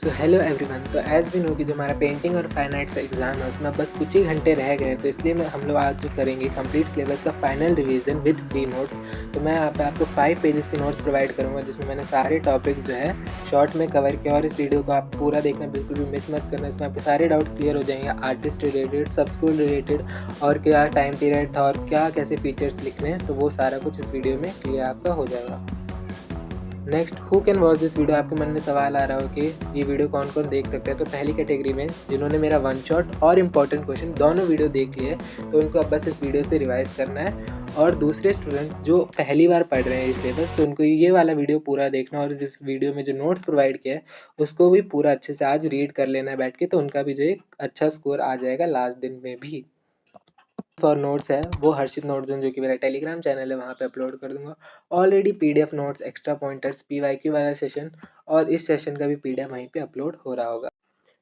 So hello everyone. तो as we know कि जो हमारा पेंटिंग और फाइन आर्ट्स का एग्ज़ाम है उसमें बस कुछ ही घंटे रह गए, तो इसलिए हम लोग आज जो करेंगे कंप्लीट सिलेबस का final revision with free notes. तो मैं यहाँ पे आपको 5 पेजेस के नोट्स प्रोवाइड करूँगा जिसमें मैंने सारे टॉपिक्स जो है शॉर्ट में कवर किया, और इस वीडियो को आप पूरा देखना, बिल्कुल भी मिस मत करना। इसमें आपके सारे डाउट्स क्लियर हो जाएंगे, आर्टिस्ट रिलेटेड, सब स्कूल रिलेटेड, और क्या टाइम पीरियड था और क्या कैसे फीचर्स लिखने हैं, तो वो सारा कुछ इस वीडियो में क्लियर आपका हो जाएगा। Next, who can watch this video. आपके मन में सवाल आ रहा हो कि ये वीडियो कौन कौन देख सकते हैं। तो पहली कैटेगरी में जिन्होंने मेरा वन शॉट और इम्पॉर्टेंट क्वेश्चन दोनों वीडियो देख लिए, तो उनको अब बस इस वीडियो से रिवाइज करना है। और दूसरे स्टूडेंट जो पहली बार पढ़ रहे हैं इस सिलेबस, तो उनको ये वाला वीडियो पूरा देखना, और इस वीडियो में जो नोट्स प्रोवाइड किया है उसको भी पूरा अच्छे से आज रीड कर लेना है बैठ के, तो उनका भी जो एक अच्छा स्कोर आ जाएगा लास्ट दिन में भी। फॉर नोट्स है वो हर्षित नोट जोन, जो कि मेरा टेलीग्राम चैनल है, वहाँ पे अपलोड कर दूंगा। Already PDF notes, extra pointers, PYQ वाला सेशन और इस सेशन का भी पीडीएफ वहीं पे अपलोड हो रहा होगा।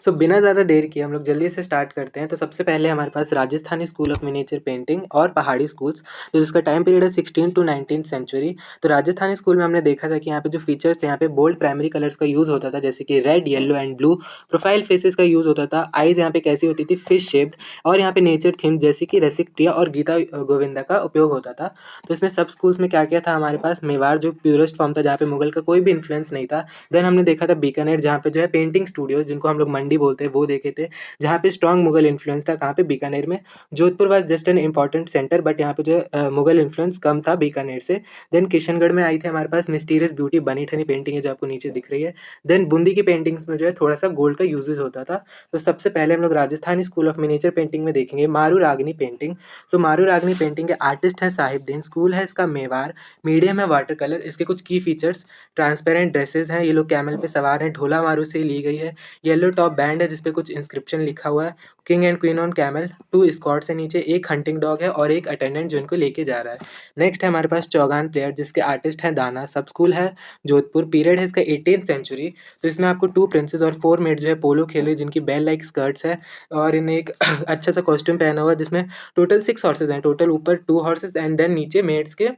बिना ज़्यादा देर किए हम लोग जल्दी से स्टार्ट करते हैं। तो सबसे पहले हमारे पास Rajasthani school of miniature painting और पहाड़ी स्कूल्स, तो जिसका टाइम पीरियड है 16 टू 19th सेंचुरी। तो राजस्थानी स्कूल में हमने देखा था कि यहाँ पे जो फीचर्स थे, यहाँ पे बोल्ड प्राइमरी कलर्स का यूज़ होता था, जैसे कि red, yellow and blue. Profile faces का यूज़ होता था। आइज़ यहाँ पे कैसी होती थी, फिश शेप्ड। और यहाँ पे नेचर थीम जैसे कि रसिक प्रिया और गीता गोविंदा का उपयोग होता था। तो इसमें सब स्कूल्स में क्या क्या था, हमारे पास मेवाड़ जो प्योरेस्ट फॉर्म था, जहाँ पे मुगल का कोई भी इन्फ्लुएंस नहीं था। देन हमने देखा था बीकानेर, जहाँ पे जो है पेंटिंग स्टूडियोज, जिनको हम लोग मंडी बोलते हैं, वो देखे थे, जहाँ पे स्ट्रॉन्ग मुगल इन्फ्लुएंस था। कहाँ पे, बीकानेर में। Jodhpur was just an important centre, but यहाँ पे जो है मुगल इन्फ्लुएंस कम था बीकानेर से। देन किशनगढ़ में आई थी हमारे पास मिस्टीरियस ब्यूटी बनी ठनी पेंटिंग है, जो आपको नीचे दिख रही है। देन बूंदी की पेंटिंग्स में जो है थोड़ा सा गोल्ड का यूजेज होता था। तो सबसे पहले हम लोग Rajasthani school of miniature painting में देखेंगे मारू रागनी पेंटिंग। मारू रागनी पेंटिंग के आर्टिस्ट है साहिबदीन, स्कूल है इसका मेवाड़, मीडियम है वाटर कलर। इसके कुछ की फीचर्स, ट्रांसपेरेंट ड्रेसेस हैं, ये लोग कैमल पे सवार हैं, ढोला मारू से ली गई है। येलो टॉप बैंड है जिसपे कुछ इंस्क्रिप्शन लिखा हुआ है। King and queen on camel, 2 Scots है नीचे, एक हंटिंग डॉग है और एक अटेंडेंट जो इनको लेके जा रहा है। नेक्स्ट है हमारे पास चौगान प्लेयर, जिसके आर्टिस्ट हैं दाना, सब स्कूल है जोधपुर, पीरियड है इसका 18th सेंचुरी। तो इसमें आपको 2 प्रिंसेस और 4 मेड जो है पोलो खेल रही, जिनकी बेल लाइक स्कर्ट्स है, और इन्हें एक अच्छा सा कॉस्ट्यूम पहना हुआ है, जिसमें टोटल 6 हॉर्सेज हैं। टोटल ऊपर 2 हॉर्सेज एंड देन नीचे मेड्स के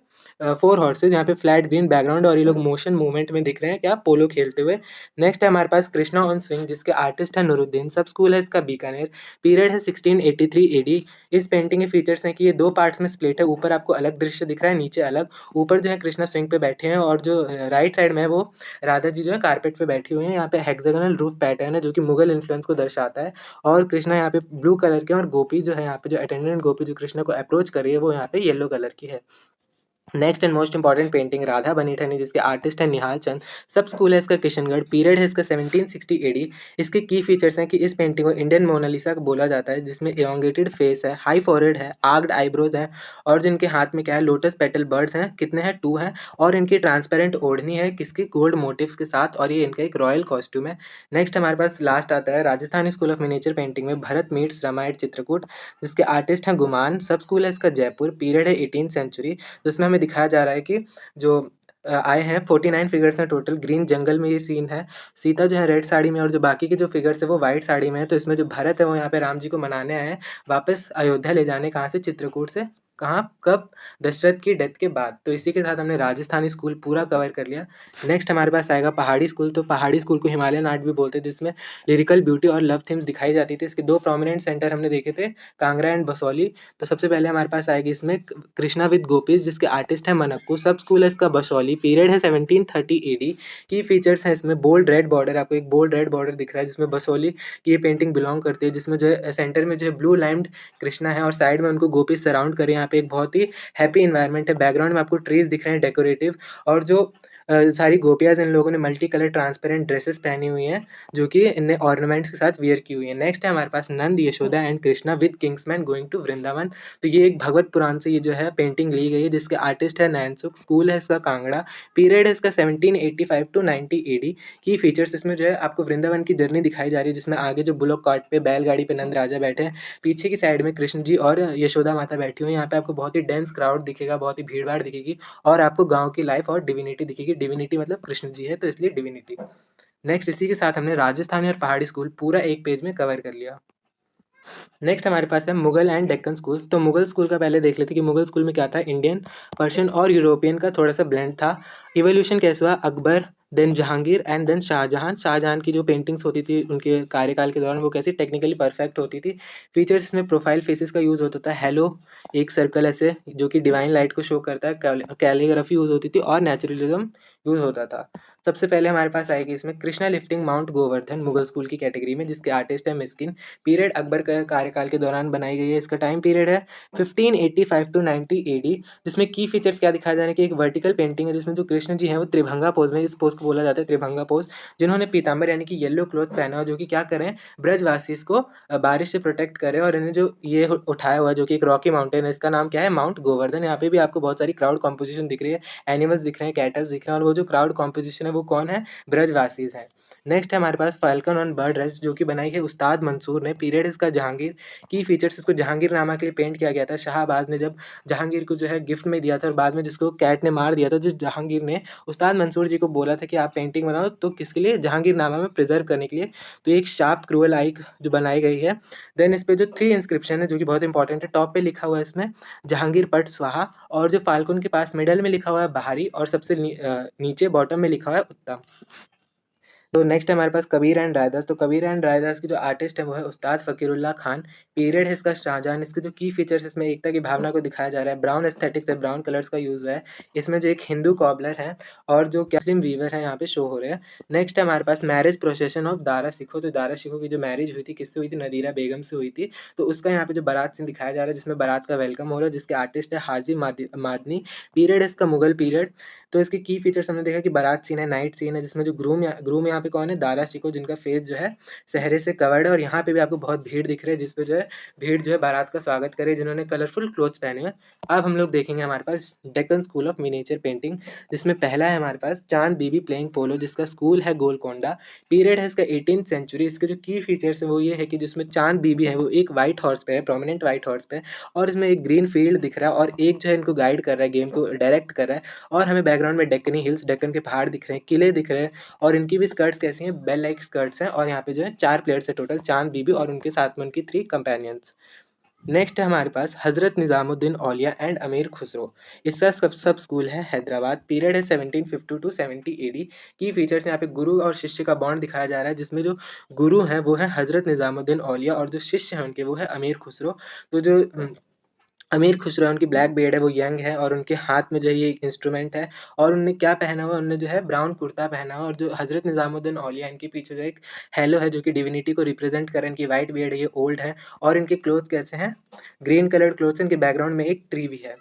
4 हॉर्सेज। यहाँ पे फ्लैट ग्रीन बैकग्राउंड, और ये लोग मोशन मूवमेंट में दिख रहे हैं, क्या, पोलो खेलते हुए। नेक्स्ट है हमारे पास कृष्णा ऑन स्विंग, जिसके आर्टिस्ट है नूरुद्दीन, सब स्कूल है इसका बीकानेर, पीरियड है 1683 एडी। इस पेंटिंग के फीचर्स हैं कि ये 2 पार्ट्स में स्प्लिट है, ऊपर आपको अलग दृश्य दिख रहा है, नीचे अलग। ऊपर जो है कृष्णा स्विंग पे बैठे हैं, और जो राइट साइड में है वो राधा जी जो है कारपेट पे बैठी हुई हैं। यहाँ पे हेक्सागोनल रूफ पैटर्न है, जो कि मुगल इन्फ्लुएंस को दर्शाता है। और कृष्णा यहाँ पे ब्लू कलर के, और गोपी जो है यहाँ पे, जो अटेंडेंट गोपी जो कृष्णा को अप्रोच कर रही है, वो यहाँ पे येलो कलर की है। Next and most important painting Radha बनी ठनी, जिसके आर्टिस्ट है निहाल चंद, सब स्कूल है इसका किशनगढ़, पीरियड है इसका 1760 एडी। इसके की फीचर्स हैं कि इस पेंटिंग को इंडियन मोनालिसा बोला जाता है, जिसमें इलोंगेटेड फेस है, हाई फॉरहेड है, आर्क्ड आईब्रोज हैं, और जिनके हाथ में क्या है, लोटस पेटल बर्ड्स हैं, कितने हैं, 2 हैं। और इनकी ट्रांसपेरेंट ओढ़नी है किसकी, गोल्ड मोटिव्स के साथ, और ये इनका एक रॉयल कॉस्ट्यूम है। नेक्स्ट हमारे पास लास्ट आता है Rajasthani school of miniature painting में भरत मीट्स रामायण चित्रकूट, जिसके आर्टिस्ट हैं गुमान, सब स्कूल है इसका जयपुर, पीरियड है 18th सेंचुरी। जिसमें हमें दिखाया जा रहा है कि जो आए हैं 49 फिगर्स हैं टोटल। ग्रीन जंगल में ये सीन है, सीता जो है रेड साड़ी में, और जो बाकी के जो फिगर्स है वो वाइट साड़ी में है। तो इसमें जो भरत है वो यहाँ पे राम जी को मनाने आए हैं, वापस अयोध्या ले जाने, कहाँ से, चित्रकूट से। कहाँ, कब, दशरथ की डेथ के बाद। तो इसी के साथ हमने राजस्थानी स्कूल पूरा कवर कर लिया। नेक्स्ट हमारे पास आएगा पहाड़ी स्कूल। तो पहाड़ी स्कूल को हिमालयन आर्ट भी बोलते हैं, जिसमें लिरिकल ब्यूटी और लव थीम्स दिखाई जाती थी। इसके 2 प्रोमिनेंट सेंटर हमने देखे थे, कांगड़ा एंड बसौली। तो सबसे पहले हमारे पास आएगी इसमें कृष्णा विद गोपीज, जिसके आर्टिस्ट है मनक्कू, सब स्कूल है इसका बसौली, पीरियड है 1730 एडी। की फीचर्स हैं इसमें, बोल्ड रेड बॉर्डर, आपको एक बोल्ड रेड बॉर्डर दिख रहा है, जिसमें बसौली की ये पेंटिंग बिलोंग करती है, जिसमें जो है सेंटर में जो है ब्लू लाइम्ड कृष्णा है, और साइड में उनको गोपीज सराउंड करे। यहाँ पे एक बहुत ही हैप्पी इन्वायरमेंट है, बैकग्राउंड में आपको ट्रीज दिख रहे हैं डेकोरेटिव, और जो सारी गोपियाज इन लोगों ने मल्टी कलर ट्रांसपेरेंट ड्रेसेस पहनी हुई हैं, जो कि इनने ऑर्नामेंट्स के साथ वियर की हुई है। नेक्स्ट है हमारे पास Nand, Yashoda and Krishna with kinsmen going to Vrindavan. तो ये एक भगवत पुराण से ये जो है पेंटिंग ली गई है, जिसके आर्टिस्ट है नैनसुख, स्कूल है इसका कांगड़ा, पीरियड है इसका 1785 टू 90 एडी। की फीचर्स इसमें जो है आपको वृंदावन की जर्नी दिखाई जा रही है, जिसमें आगे जो बुलक कार्ट पे, बैलगाड़ी पे नंद राजा बैठे हैं, पीछे की साइड में कृष्ण जी और यशोदा माता बैठी हुई हैं। यहाँ पे आपको बहुत ही डेंस क्राउड दिखेगा, बहुत ही भीड़ भाड़ दिखेगी, और आपको गाँव की लाइफ और डिविनिटी दिखेगी। डिविनिटी मतलब कृष्ण जी है, तो इसलिए डिविनिटी। नेक्स्ट, इसी के साथ हमने राजस्थानी और पहाड़ी स्कूल पूरा एक पेज में कवर कर लिया। नेक्स्ट हमारे पास है मुगल एंड डेक्कन स्कूल्स। तो मुगल स्कूल का पहले देख लेते कि मुगल स्कूल में क्या था। इंडियन, पर्शियन और यूरोपियन का थोड़ा सा ब्लेंड था। इवोल्यूशन कैसे हुआ, Akbar, then Jahangir and then Shahjahan. Shahjahan की जो पेंटिंग्स होती थी उनके कार्यकाल के दौरान वो कैसी टेक्निकली परफेक्ट होती थी। फीचर्स इसमें प्रोफाइल फेसेस का यूज़ होता था, हेलो एक सर्कल ऐसे जो कि डिवाइन लाइट को शो करता है, कैलीग्राफी यूज़ होती थी और नेचुरलिज्म यूज़ होता था। सबसे पहले हमारे पास आएगी इसमें Krishna lifting mount Govardhan, Mughal school की कैटेगरी में, जिसके आर्टिस्ट है मिस्किन। पीरियड अकबर के कार्यकाल के दौरान बनाई गई है। इसका टाइम पीरियड है 1585 टू 90 एडी। जिसमें की फीचर्स क्या दिखाया जा रहा है कि एक वर्टिकल पेंटिंग है जिसमें जो कृष्ण जी हैं वो त्रिभंगा पोज में, इस पोज को बोला जाता है त्रिभंगा पोज, जिन्होंने पीताम्बर यानी कि येलो क्लॉथ पहना हुआ, जो कि क्या करें ब्रजवासी को बारिश से प्रोटेक्ट करे। और इन्हें जो ये उठाया हुआ जो कि एक रॉकी माउंटेन है, इसका नाम क्या है माउंट गोवर्धन। यहाँ पे भी आपको बहुत सारी क्राउड कॉम्पोजिशन दिख रही है, एनिमल्स दिख रहे हैं, कैटल्स दिख रहे हैं, और वो जो क्राउड कॉम्पोजिशन है वो कौन है, ब्रजवासीज हैं। नेक्स्ट है हमारे पास फाल्कन ऑन बर्ड रेस्ट, जो कि बनाई है उस्ताद मंसूर ने। पीरियड इसका जहांगीर। की फीचर्स, इसको जहांगीरनामा के लिए पेंट किया गया था। शाहबाज ने जब जहांगीर को जो है गिफ्ट में दिया था और बाद में जिसको कैट ने मार दिया था, जिस जहांगीर ने उस्ताद मंसूर जी को बोला था कि आप पेंटिंग बनाओ, तो किसके लिए, जहांगीरनामा में प्रिजर्व करने के लिए। तो एक शार्प क्रूअल आई जो बनाई गई है। देन इस पे जो 3 इंस्क्रिप्शन है जो कि बहुत इंपॉर्टेंट है। टॉप पे लिखा हुआ है इसमें जहांगीर पट स्वाहा, और जो फाल्कुन के पास मिडल में लिखा हुआ है बहारी, और सबसे नीचे बॉटम में लिखा हुआ है उत्तम। तो नेक्स्ट है हमारे पास कबीर एंड रायदास। तो कबीर एंड रायदास की जो आर्टिस्ट है वो है उस्ताद फ़कीरुल्लाह खान। पीरियड है इसका शाहजहां। इसके जो की फीचर्स इसमें एकता की भावना को दिखाया जा रहा है। ब्राउन एस्थेटिक्स है, ब्राउन कलर्स का यूज़ हुआ है। इसमें जो एक हिंदू कॉबलर है और जो मुस्लिम वीवर है यहाँ पे शो हो रहे हैं। नेक्स्ट है हमारे पास मैरिज प्रोसेशन ऑफ दारा सिखो। तो दारा सिखो की जो मैरिज हुई थी किससे हुई थी, नदीरा बेगम से हुई थी। तो उसका यहाँ पे जो बारात सीन दिखाया जा रहा है जिसमें बारात का वेलकम हो रहा है, जिसके आर्टिस्ट है हाजी मादनी। पीरियड है इसका मुगल पीरियड। तो इसके की फीचर्स हमने देखा कि बारात सीन है, नाइट सीन है, जिसमें जो ग्रूम यहाँ पे कौन है, दारा शिको, जिनका फेस जो है सेहरे से कवर्ड है। और यहाँ पे भी आपको बहुत भीड़ दिख रही है, जिसपे जो है भीड़ जो है बारात का स्वागत करे, जिन्होंने कलरफुल क्लोथ्स पहने हुए हैं। अब हम लोग देखेंगे हमारे पास Deccan school of miniature painting, जिसमें पहला है हमारे पास चांद बीबी प्लेइंग पोलो, जिसका स्कूल है गोलकोंडा। पीरियड है इसका 18th सेंचुरी। इसके जो की फीचर्स है वो ये है कि जिसमें चांद बीबी है वो एक व्हाइट हॉर्स पे है, प्रोमिनेंट व्हाइट हॉर्स पे है, और इसमें एक ग्रीन फील्ड दिख रहा है, और एक जो है इनको गाइड कर रहा है, गेम को डायरेक्ट कर रहा है। और हमें बैकग्राउंड में डेक्कनी हिल्स, डेक्कन के पहाड़ दिख रहे हैं, किले दिख रहे हैं, और इनकी भी स्कर्ट्स कैसी हैं, बेल लाइक स्कर्ट्स हैं। और यहाँ पे जो है 4 प्लेयर्स है टोटल, चांद बीबी और उनके साथ में उनकी 3 कंपेनियंस। नेक्स्ट है हमारे पास हज़रत निज़ामुद्दीन औलिया एंड अमीर खुसरो। इसका सब स्कूल है हैदराबाद। पीरियड है 1750 टू 70 एडी। की फीचर्स यहाँ पे गुरु और शिष्य का बॉन्ड दिखाया जा रहा है, जिसमें जो गुरु हैं वो है हज़रत निज़ामुद्दीन औलिया, और जो शिष्य हैं उनके वो है अमीर खुसरो। तो जो अमीर खुसरो है उनकी ब्लैक बियर्ड है, वो यंग है, और उनके हाथ में जो है ये एक इंस्ट्रूमेंट है। और उन्होंने क्या पहना हुआ है, उन्होंने जो है ब्राउन कुर्ता पहना हुआ है। और जो हज़रत निज़ामुद्दीन औलिया इनके पीछे जो एक हेलो है जो कि डिविनिटी को रिप्रेजेंट कर रहा है। इनकी वाइट बियर्ड है, ये ओल्ड है, और इनके क्लोथ्स कैसे हैं, ग्रीन कलर्ड क्लोथ्स। इनके बैकग्राउंड में एक ट्री भी है।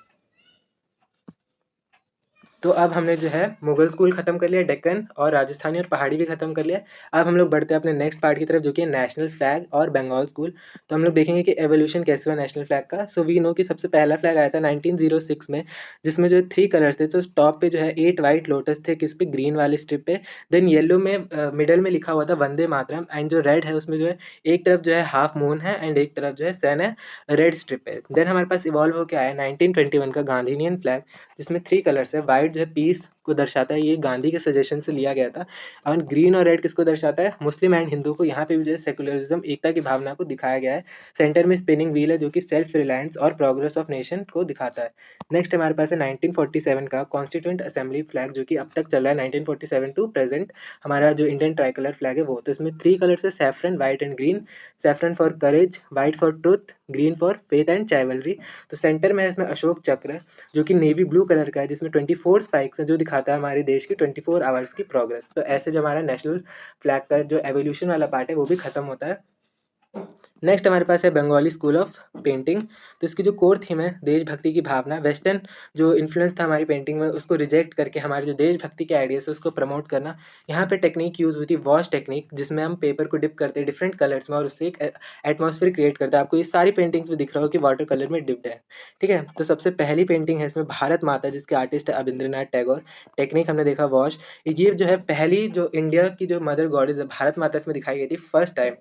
तो अब हमने जो है मुगल स्कूल खत्म कर लिया, डेक्कन और राजस्थानी और पहाड़ी भी खत्म कर लिया। अब हम लोग बढ़ते हैं अपने नेक्स्ट पार्ट की तरफ, जो कि है नेशनल फ्लैग और बंगाल स्कूल। तो हम लोग देखेंगे कि एवोल्यूशन कैसे हुआ नेशनल फ्लैग का। सो वी नो कि सबसे पहला फ्लैग आया था 1906 में, जिसमें जो 3 कलर्स थे। तो टॉप पे जो है 8 वाइट लोटस थे, किस पे, ग्रीन वाली स्ट्रिप पे। देन येलो में मिडल में लिखा हुआ था वंदे मातरम, एंड जो रेड है उसमें जो है एक तरफ जो है हाफ मून है एंड एक तरफ जो है सन है, रेड स्ट्रिप पे। देन हमारे पास इवॉल्व होकर आया 1921 का गांधीनियन फ्लैग, जिसमें 3 कलर्स है। वाइट जो है पीस को दर्शाता है, ये गांधी के सजेशन से लिया गया था। और ग्रीन और रेड किसको दर्शाता है, मुस्लिम एंड हिंदू को। यहाँ पे भी जो है सेकुलरिज्म, एकता की भावना को दिखाया गया है। सेंटर में स्पिनिंग व्हील है जो कि सेल्फ रिलायंस और प्रोग्रेस ऑफ नेशन को दिखाता है। नेक्स्ट हमारे पास है 1947 का कॉन्स्टिट्यूएंट असेंबली फ्लैग, जो कि अब तक चल रहा है 1947 टू प्रेजेंट, हमारा जो इंडियन ट्राई कलर फ्लैग है वो। तो इसमें 3 कलर्स है, saffron, white and green. Saffron for courage, white for truth, green for faith and chivalry. तो सेंटर में है इसमें अशोक चक्र, जो कि नेवी ब्लू कलर का है, जिसमें 24 स्पाइक्स हैं, जो दिखाता है हमारे देश की 24 आवर्स की प्रोग्रेस। तो ऐसे जो हमारा नेशनल फ्लैग का जो एवोल्यूशन वाला पार्ट है वो भी खत्म होता है। नेक्स्ट हमारे पास है बंगाली स्कूल ऑफ पेंटिंग। तो इसकी जो कोर थीम है देशभक्ति की भावना। वेस्टर्न जो इन्फ्लुएंस था हमारी पेंटिंग में उसको रिजेक्ट करके हमारे जो देशभक्ति के आइडियाज है उसको प्रमोट करना। यहाँ पे टेक्निक यूज़ हुई थी वॉश टेक्निक, जिसमें हम पेपर को डिप करते हैं डिफरेंट कलर्स में और उससे एक एटमॉस्फेयर क्रिएट करता है। आपको ये सारी पेंटिंग्स में दिख रहा हो कि वाटर कलर में डिप्ड है। ठीक है, तो सबसे पहली पेंटिंग है इसमें भारत माता, जिसके आर्टिस्ट है अबिंद्रनाथ टैगोर। टेक्निक हमने देखा वॉश। ये जो है पहली जो इंडिया की जो मदर गॉडेस है भारत माता, इसमें दिखाई गई थी फर्स्ट टाइम।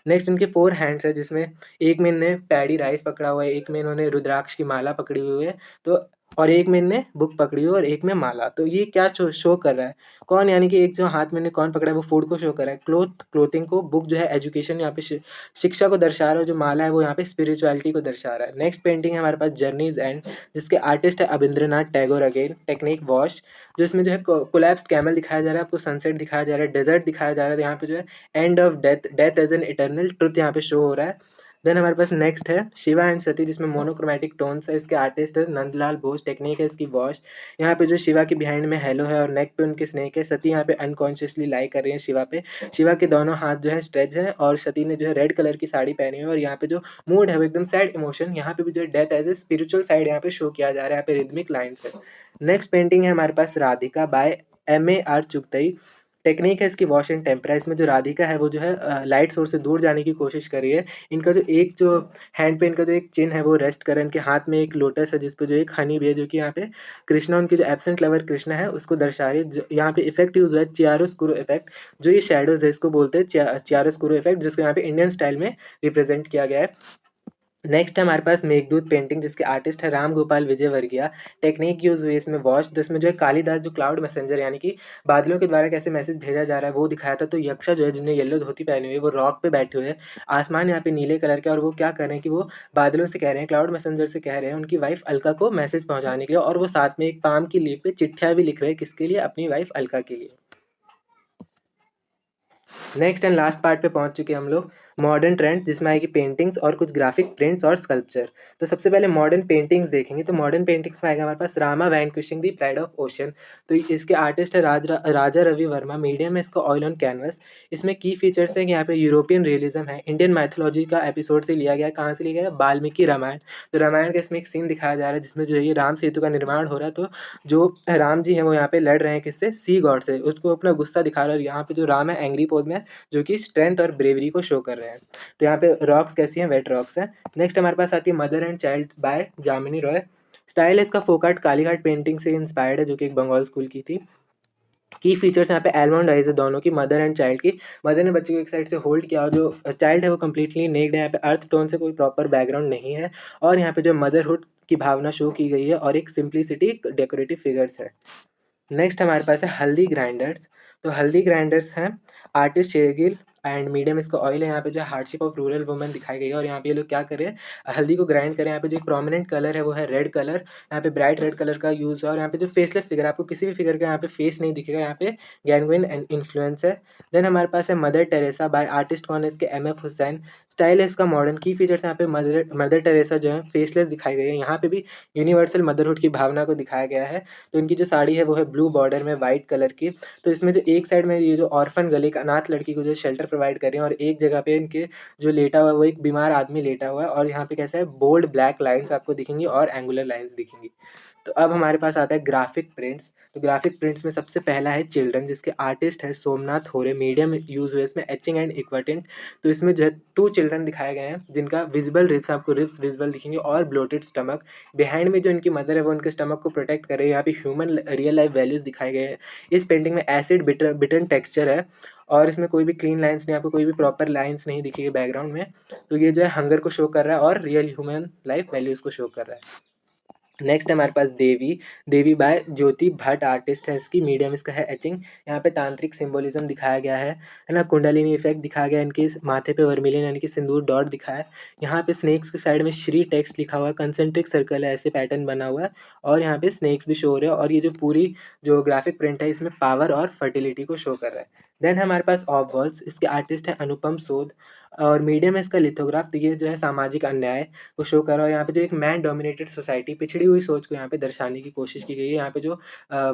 नेक्स्ट इनके 4 हैंड्स है, जिसमें एक में इन्होंने पैडी राइस पकड़ा हुआ है, एक में इन्होंने रुद्राक्ष की माला पकड़ी हुई है। तो और एक में इनने बुक पकड़ी हो और एक में माला। तो ये क्या शो कर रहा है? कौन, यानी कि एक जो हाथ में इन्हें कौन पकड़ा है वो फूड को शो कर रहा है, क्लोथिंग को, बुक जो है एजुकेशन यहाँ पे शिक्षा को दर्शा रहा है, और जो माला है वो यहाँ पे स्पिरिचुअलिटी को दर्शा रहा है। नेक्स्ट पेंटिंग है हमारे पास जर्नीज एंड, जिसके आर्टिस्ट है अबिंद्रनाथ टैगोर अगेन। टेक्निक वॉश, जो इसमें जो है कोलैप्स्ड कैमल दिखाया जा रहा है, आपको सनसेट दिखाया जा रहा है, डेजर्ट दिखाया जा रहा है, यहाँ पे जो है end of death, death as an eternal truth यहाँ पे शो हो रहा है। देन हमारे पास नेक्स्ट है शिवा एंड सती, जिसमें मोनोक्रोमैटिक टोन्स है। इसके आर्टिस्ट है नंदलाल बोस। टेक्निक है इसकी वॉश। यहाँ पे जो शिवा के बिहाइंड में हेलो है और नेक पे उनके स्नेक है। सती यहाँ पे अनकॉन्शियसली लाई कर रही है शिवा पे। शिवा के दोनों हाथ जो है स्ट्रेच हैं और सती ने जो है रेड कलर की साड़ी पहनी है, और यहाँ पे जो मूड है वो एकदम सैड इमोशन, यहाँ पे भी जो है death as a spiritual side यहाँ पे शो किया जा रहा है। यहाँ पे रिदमिक लाइन्स है। नेक्स्ट पेंटिंग है हमारे पास Radhika by MAR Chughtai. Technique है इसकी वॉश एंड टेम्परा। इसमें जो राधिका है वो जो है लाइट सोर्स से दूर जाने की कोशिश कर रही है। इनका जो एक जो हैंड पे इनका जो एक चिन्ह है वो रेस्ट कर रहा है। इनके हाथ में एक लोटस है जिस पे जो एक हनी भी है, जो कि यहाँ पे कृष्णा, उनकी जो एब्सेंट लवर कृष्णा है उसको दर्शा रही है। यहाँ पे इफेक्ट यूज हुआ है चियारोस्कुरो इफेक्ट। जो ये शेडोज है इसको बोलते हैं चियारोस्कुरो इफेक्ट, जिसको यहाँ पे इंडियन स्टाइल में रिप्रेजेंट किया गया है। नेक्स्ट है हमारे पास मेघदूत पेंटिंग, जिसके आर्टिस्ट है राम गोपाल विजयवर्गीय। टेक्निक यूज हुई है इसमें वॉश, जिसमें जो है कालिदास जो क्लाउड मैसेंजर, यानी कि बादलों के द्वारा कैसे मैसेज भेजा जा रहा है वो दिखाया था। तो यक्षा जो है जिन्हें येलो धोती पहनी हुई है वो रॉक पे बैठे हुए हैं। आसमान यहाँ पे नीले कलर का, और वो क्या कर रहे हैं कि वो बादलों से कह रहे हैं, क्लाउड मैसेंजर से कह रहे हैं उनकी वाइफ अलका को मैसेज पहुंचाने के लिए, और वो साथ में एक पाम की लीफ पे चिट्ठियां भी लिख रहे हैं, किसके लिए? अपनी वाइफ अलका के लिए। नेक्स्ट एंड लास्ट पार्ट पे पहुंच चुके हैं हम लोग, मॉडर्न ट्रेंड, जिसमें आएगी पेंटिंग्स और कुछ ग्राफिक प्रिंट्स और स्कल्पचर। तो सबसे पहले मॉडर्न पेंटिंग्स देखेंगे। तो मॉडर्न पेंटिंग्स में आएगा हमारे पास रामा वैनक्विशिंग दी प्राइड ऑफ ओशन। तो इसके आर्टिस्ट है राजा रवि वर्मा। मीडियम है इसका ऑयल ऑन कैनवस। इसमें की फीचर्स हैं कि यहाँ पे यूरोपियन रियलिज्म है, इंडियन मैथोलॉजी का एपिसोड से लिया गया है। कहाँ से लिया गया है? वाल्मीकि रामायण। तो रामायण का इसमें एक सीन दिखाया जा रहा है जिसमें जो है ये राम सेतु का निर्माण हो रहा है। तो जो राम जी हैं वो यहाँ पे लड़ रहे हैं किससे? सी गॉड से। उसको अपना गुस्सा दिखा रहा है, और यहाँ पे जो राम है एंग्री पोज में है, जो कि स्ट्रेंथ और ब्रेवरी को शो कर रहे हैं। तो यहाँ पे रॉक्स कैसी हैं? वेट रॉक्स हैं। नेक्स्ट हमारे पास आती है mother and child by Jamini Roy. Style है इसका फोक आर्ट कालीघाट पेंटिंग से इंस्पायर्ड है, जो कि एक बंगाल स्कूल की थी। की फीचर्स यहाँ पे एलमंड आइज है दोनों की, मदर एंड चाइल्ड की। मदर ने बच्चे को एक साइड से होल्ड किया, और जो चाइल्ड है वो कम्प्लीटली नेक्ड है। यहाँ पे अर्थ टोन से कोई प्रॉपर बैकग्राउंड नहीं है, और यहाँ पे जो मदरहुड की भावना शो की गई है, और एक सिंप्लिसिटी डेकोरेटिव फिगर्स है। नेक्स्ट हमारे पास है हल्दी ग्राइंडर्स। तो हल्दी ग्राइंडर्स हैं आर्टिस्ट शेरगिल, एंड मीडियम इसका ऑयल है। यहाँ पे जो हार्डशिप ऑफ रूरल वुमेन दिखाई गई है, और यहाँ पे ये लोग क्या कर रहे हैं? हल्दी को ग्राइंड करें। यहाँ पे जो एक प्रोमिनेंट कलर है वो है रेड कलर। यहाँ पे ब्राइट रेड कलर का यूज है, और यहाँ पे जो फेसलेस फिगर, आपको किसी भी फिगर का यहाँ पे फेस नहीं दिखेगा। यहाँ पे गैंगविन एंड इन्फ्लुएंस है। देन हमारे पास है मदर टेरेसा बाय आर्टिस्ट कौन है इसके? MF हुसैन। स्टाइल है इसका मॉडर्न। की फीचर्स यहाँ पे मदर टेरेसा जो है फेसलेस दिखाई गई है। यहाँ पे भी यूनिवर्सल मदरहुड की भावना को दिखाया गया है। तो इनकी जो साड़ी है वो है ब्लू बॉर्डर में वाइट कलर की। तो इसमें जो एक साइड में ये जो ऑर्फन गले का अनाथ लड़की को जो शेल्टर प्रोवाइड कर रहे हैं, और एक जगह पे इनके जो लेटा हुआ है वो एक बीमार आदमी लेटा हुआ है, और यहाँ पे कैसा है? बोल्ड ब्लैक लाइंस आपको दिखेंगी और एंगुलर लाइंस दिखेंगी। तो अब हमारे पास आता है ग्राफिक प्रिंट्स। तो ग्राफिक प्रिंट्स में सबसे पहला है चिल्ड्रन, जिसके आर्टिस्ट है सोमनाथ होरे। मीडियम यूज हुए इसमें एचिंग एंड इक्वाटेंट। तो इसमें जो है 2 चिल्ड्रन दिखाए गए हैं जिनका विजिबल रिब्स, आपको रिब्स विजिबल दिखेंगे, और ब्लोटेड स्टमक। बिहाइंड में जो इनकी मदर है वो उनके स्टमक को प्रोटेक्ट कर रही है। यहाँ पे ह्यूमन रियल लाइफ वैल्यूज दिखाए गए हैं। इस पेंटिंग में एसिड बिटन टेक्सचर है, और इसमें कोई भी क्लीन लाइंस नहीं, आपको कोई भी प्रॉपर लाइंस नहीं दिखेगी बैकग्राउंड में। तो ये जो है हंगर को शो कर रहा है, और रियल ह्यूमन लाइफ वैल्यूज को शो कर रहा है। नेक्स्ट हमारे पास देवी। देवी बाय ज्योति भट्ट आर्टिस्ट है इसकी। मीडियम इसका है एचिंग। यहाँ पे तांत्रिक सिंबोलिज्म दिखाया गया है ना, कुंडलिनी इफेक्ट दिखाया गया है। इनके माथे पे वर्मिलियन यानी कि सिंदूर डॉट दिखा है। यहाँ पे स्नेक्स के साइड में श्री टेक्स्ट लिखा हुआ है, कंसेंट्रिक सर्कल है, ऐसे पैटर्न बना हुआ है, और यहाँ पे स्नेक्स भी शो हो रहे हैं। और ये जो पूरी जो ग्राफिक प्रिंट है इसमें पावर और फर्टिलिटी को शो कर रहा है। देन हमारे पास ऑफ वॉल्स। इसके आर्टिस्ट है अनुपम सोद, और मीडियम है इसका लिथोग्राफ। तो ये जो है सामाजिक अन्याय को शो कर रहा है। यहाँ पे जो एक मैन डोमिनेटेड सोसाइटी, पिछड़ी हुई सोच को यहाँ पे दर्शाने की कोशिश की गई है। यहाँ पे जो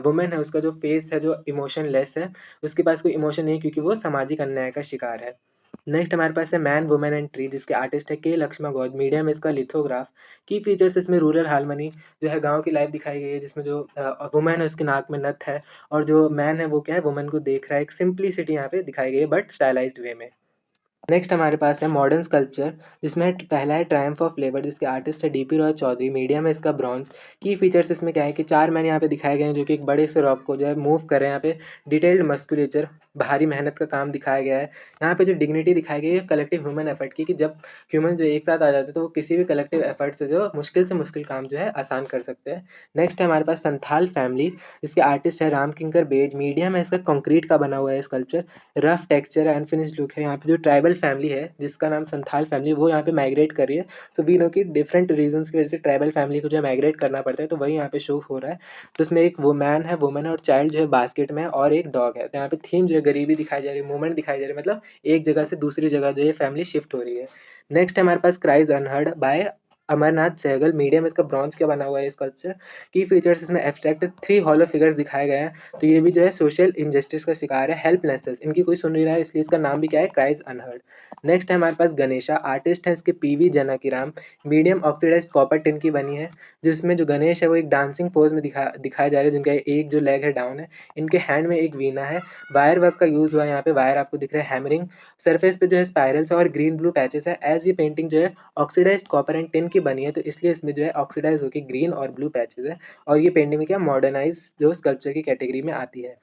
वुमेन है उसका जो फेस है जो इमोशनलेस है, उसके पास कोई इमोशन नहीं, क्योंकि वो सामाजिक अन्याय का शिकार है। नेक्स्ट हमारे पास है मैन वुमेन एंड ट्री, जिसके आर्टिस्ट है के लक्ष्मा गौद। मीडियम इसका लिथोग्राफ। की फीचर्स इसमें रूरल हार्मनी, जो है गांव की लाइफ दिखाई गई है, जिसमें जो वुमेन है उसके नाक में नथ है, और जो मैन है वो क्या है? वुमेन को देख रहा है। एक सिंप्लिसिटी यहाँ पे दिखाई गई है, बट स्टाइलाइज्ड वे में। नेक्स्ट हमारे पास है मॉडर्न स्कल्पचर, जिसमें पहला है ट्रायम्फ ऑफ लेबर, जिसके आर्टिस्ट है डीपी रॉय चौधरी। मीडियम है इसका ब्रॉन्ज। की फीचर्स इसमें क्या है कि 4 मैन यहाँ पे दिखाए गए हैं, जो कि एक बड़े से रॉक को जो है मूव कर रहे हैं। यहाँ पे डिटेल्ड मस्कुलेचर, भारी मेहनत का काम दिखाया गया है। यहाँ पे जो डिग्निटी दिखाई गई है कलेक्टिव ह्यूमन एफर्ट की, कि जब ह्यूमन जो एक साथ आ जाते हैं तो वो किसी भी कलेक्टिव एफर्ट से मुश्किल काम जो है आसान कर सकते हैं। नेक्स्ट है हमारे पास संथाल फैमिली, जिसके आर्टिस्ट है राम किंकर बेज। मीडियम है इसका, कंक्रीट का बना हुआ है sculpture. Rough texture unfinished look है। यहाँ पे जो ट्राइबल फैमिली है जिसका नाम संथाल फैमिली, वो यहाँ पे माइग्रेट कर रही है। सो वी नो कि डिफरेंट रीजंस की वजह से ट्राइबल फैमिली को जो है माइग्रेट करना पड़ता है, तो वही यहाँ पे शो हो रहा है। तो इसमें एक वुमन है और चाइल्ड जो है बास्केट में है, और एक डॉग है। तो यहाँ पे थीम जो है गरीबी दिखाई जा रही है, मूवमेंट दिखाई जा रही है, मतलब एक जगह से दूसरी जगह जो है फैमिली शिफ्ट हो रही है। नेक्स्ट है हमारे पास cries unheard by Amarnath Sahgal. Medium इसका ब्रॉन्ज का बना हुआ है स्कल्पचर। की फीचर्स इसमें एब्स्ट्रैक्ट 3 हॉलो फिगर्स दिखाए गए हैं। तो ये भी जो है सोशल इंजस्टिस का शिकार है, हेल्पलेसनेस, इनकी कोई सुन नहीं रहा है, इसलिए इसका नाम भी क्या है, क्राइज अनहर्ड। नेक्स्ट है हमारे पास गणेशा। आर्टिस्ट है इसके P V Janakiram. Medium oxidised copper tin की बनी है, जिसमें जो गणेश है वो एक डांसिंग पोज में दिखाया जा रहा है, जिनका एक जो लेग है डाउन है। इनके हैंड में एक वीणा है। वायर वर्क का यूज हुआ है, यहाँ पे वायर आपको दिख रहा है हैमरिंग। सरफेस पे जो है स्पाइरल्स और ग्रीन ब्लू पैचेस है। एज ये पेंटिंग जो है ऑक्सीडाइज्ड कॉपर एंड टिन की बनी है, तो इसलिए इसमें जो है ऑक्सीडाइज होकर ग्रीन और ब्लू पैचेस है। और ये पेंटिंग में क्या मॉडर्नाइज जो स्कल्पचर की कैटेगरी में आती है।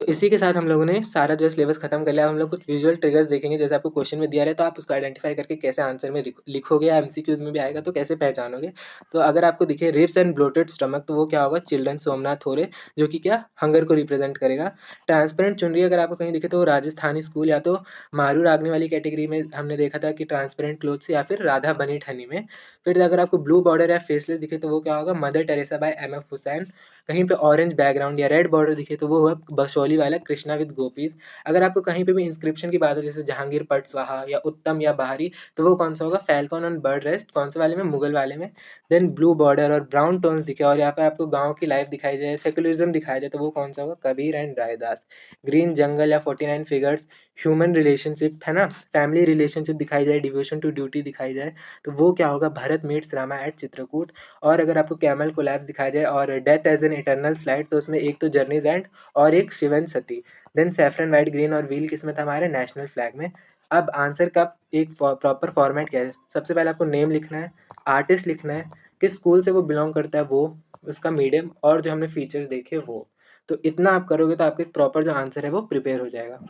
तो इसी के साथ हम लोगों ने सारा जो है सिलेबस खत्म कर लिया। हम लोग कुछ विजुअल ट्रिगर्स देखेंगे, जैसे आपको क्वेश्चन में दिया रहे तो आप उसको आइडेंटिफाई करके कैसे आंसर में लिखोगे, या एमसीक्यूज में भी आएगा तो कैसे पहचानोगे। तो अगर आपको दिखे रिब्स एंड ब्लोटेड स्टमक, तो वो क्या होगा, चिल्ड्रन सोमनाथ होरे, जो कि क्या हंगर को रिप्रेजेंट करेगा। ट्रांसपेरेंट चुनरी अगर आपको कहीं दिखे तो वो राजस्थानी स्कूल या तो मारू रागने वाली कैटेगरी में हमने देखा था कि ट्रांसपेरेंट क्लोथ्स, या फिर राधा बनी ठनी में। फिर अगर आपको ब्लू बॉर्डर या फेसलेस दिखे तो वो क्या होगा, mother Teresa by M F Husain. कहीं पे ऑरेंज बैकग्राउंड या रेड बॉर्डर दिखे तो वो होगा बसोली वाला कृष्णा विद गोपीज। अगर आपको कहीं पे भी इंस्क्रिप्शन की बात हो, जैसे जहांगीर पट स्वाहा या उत्तम या बाहरी, तो वो कौन सा होगा, फैल्कॉन ऑन बर्ड रेस्ट, कौन से वाले में, मुगल वाले में। देन ब्लू बॉर्डर और ब्राउन टोन्स दिखे और यहाँ पे आपको गाँव की लाइफ दिखाई जाए, सेकुलरिज्म दिखाया जाए, तो वो कौन सा होगा, कबीर एंड रायदास। ग्रीन जंगल या 49 फिगर्स, ह्यूमन रिलेशनशिप है ना, फैमिली रिलेशनशिप दिखाई जाए, डिवोशन टू ड्यूटी दिखाई जाए, तो वो क्या होगा, भरत मीट्स रामा एट चित्रकूट। और अगर आपको कैमल कोलैप्स दिखाया जाए और death as an eternal slide, तो उसमें एक तो जर्नीज एंड और एक Shivan Sati. Then saffron white green और व्हील किसमें था, हमारे नेशनल फ्लैग में। अब आंसर का एक प्रॉपर फॉर्मेट क्या है, सबसे पहले आपको नेम लिखना है, आर्टिस्ट लिखना है, किस स्कूल से वो बिलोंग करता है वो, उसका मीडियम, और जो हमने फीचर्स देखे वो। तो इतना आप करोगे तो आपके प्रॉपर जो आंसर है वो प्रिपेयर हो जाएगा।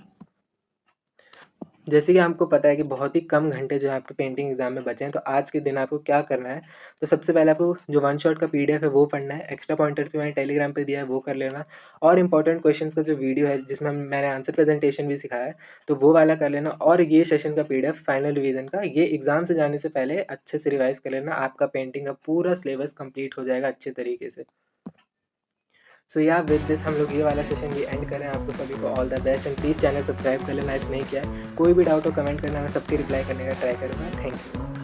जैसे कि आपको पता है कि बहुत ही कम घंटे जो है आपके पेंटिंग एग्जाम में बचे हैं, तो आज के दिन आपको क्या करना है, तो सबसे पहले आपको जो वन शॉट का पीडीएफ है वो पढ़ना है। एक्स्ट्रा पॉइंटर्स जो मैंने टेलीग्राम पे दिया है वो कर लेना। और इंपॉर्टेंट क्वेश्चंस का जो वीडियो है जिसमें मैंने आंसर प्रेजेंटेशन भी सिखाया है, तो वो वाला कर लेना। और ये सेशन का पीडीएफ फाइनल रिवीजन का, ये एग्जाम से जाने से पहले अच्छे से रिवाइज कर लेना। आपका पेंटिंग का पूरा सिलेबस कंप्लीट हो जाएगा अच्छे तरीके से। सो या विद दिस हम लोग ये वाला सेशन भी एंड करें। आपको सभी को all the best, and please channel subscribe कर लेना इफ नहीं किया है। कोई भी डाउट हो कमेंट करना, मैं सबके रिप्लाई करने का ट्राई करूँगा। Thank you.